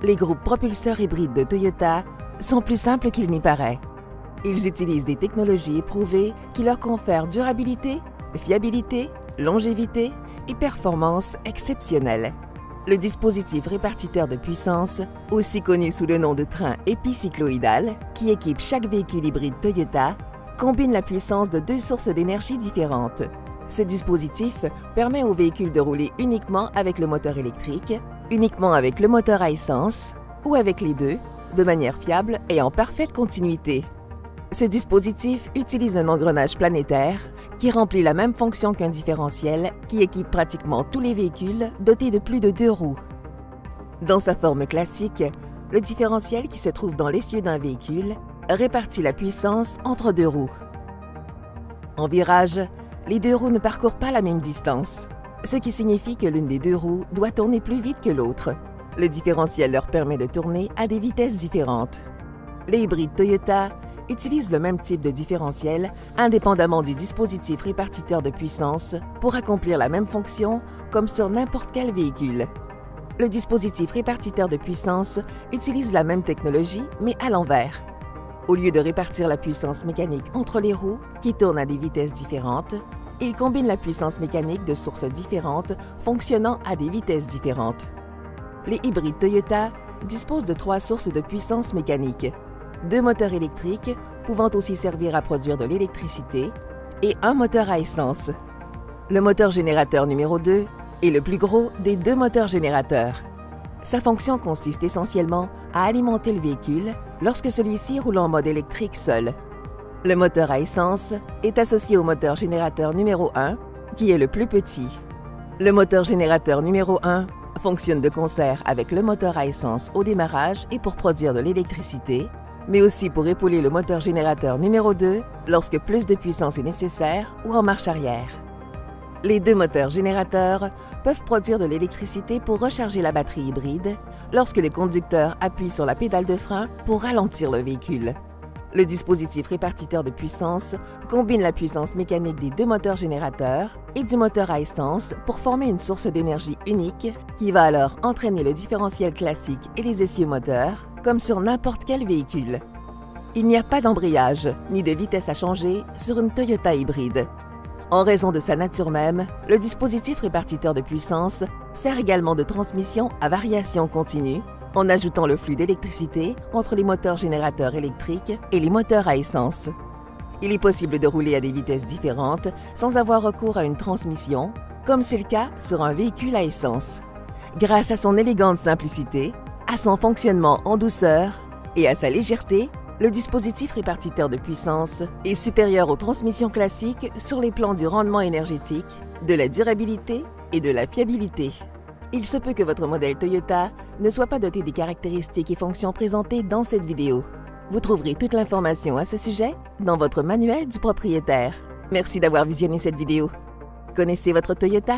Les groupes propulseurs hybrides de Toyota sont plus simples qu'il n'y paraît. Ils utilisent des technologies éprouvées qui leur confèrent durabilité, fiabilité, longévité et performance exceptionnelles. Le dispositif répartiteur de puissance, aussi connu sous le nom de train épicycloïdal, qui équipe chaque véhicule hybride Toyota, combine la puissance de deux sources d'énergie différentes. Ce dispositif permet aux véhicules de rouler uniquement avec le moteur électrique, uniquement avec le moteur à essence ou avec les deux, de manière fiable et en parfaite continuité. Ce dispositif utilise un engrenage planétaire qui remplit la même fonction qu'un différentiel qui équipe pratiquement tous les véhicules dotés de plus de 2 roues. Dans sa forme classique, le différentiel qui se trouve dans l'essieu d'un véhicule répartit la puissance entre 2 roues. En virage, les 2 roues ne parcourent pas la même distance, ce qui signifie que l'une des 2 roues doit tourner plus vite que l'autre. Le différentiel leur permet de tourner à des vitesses différentes. Les hybrides Toyota utilisent le même type de différentiel indépendamment du dispositif répartiteur de puissance pour accomplir la même fonction comme sur n'importe quel véhicule. Le dispositif répartiteur de puissance utilise la même technologie mais à l'envers. Au lieu de répartir la puissance mécanique entre les roues qui tournent à des vitesses différentes, il combine la puissance mécanique de sources différentes fonctionnant à des vitesses différentes. Les hybrides Toyota disposent de 3 sources de puissance mécanique, 2 moteurs électriques pouvant aussi servir à produire de l'électricité et un moteur à essence. Le moteur générateur numéro 2 est le plus gros des 2 moteurs générateurs. Sa fonction consiste essentiellement à alimenter le véhicule lorsque celui-ci roule en mode électrique seul. Le moteur à essence est associé au moteur générateur numéro 1, qui est le plus petit. Le moteur générateur numéro 1 fonctionne de concert avec le moteur à essence au démarrage et pour produire de l'électricité, mais aussi pour épauler le moteur générateur numéro 2 lorsque plus de puissance est nécessaire ou en marche arrière. Les 2 moteurs générateurs peuvent produire de l'électricité pour recharger la batterie hybride lorsque le conducteur appuie sur la pédale de frein pour ralentir le véhicule. Le dispositif répartiteur de puissance combine la puissance mécanique des 2 moteurs générateurs et du moteur à essence pour former une source d'énergie unique qui va alors entraîner le différentiel classique et les essieux moteurs comme sur n'importe quel véhicule. Il n'y a pas d'embrayage ni de vitesse à changer sur une Toyota hybride. En raison de sa nature même, le dispositif répartiteur de puissance sert également de transmission à variation continue en ajoutant le flux d'électricité entre les moteurs générateurs électriques et les moteurs à essence. Il est possible de rouler à des vitesses différentes sans avoir recours à une transmission, comme c'est le cas sur un véhicule à essence. Grâce à son élégante simplicité, à son fonctionnement en douceur et à sa légèreté, le dispositif répartiteur de puissance est supérieur aux transmissions classiques sur les plans du rendement énergétique, de la durabilité et de la fiabilité. Il se peut que votre modèle Toyota ne soit pas doté des caractéristiques et fonctions présentées dans cette vidéo. Vous trouverez toute l'information à ce sujet dans votre manuel du propriétaire. Merci d'avoir visionné cette vidéo. Connaissez votre Toyota?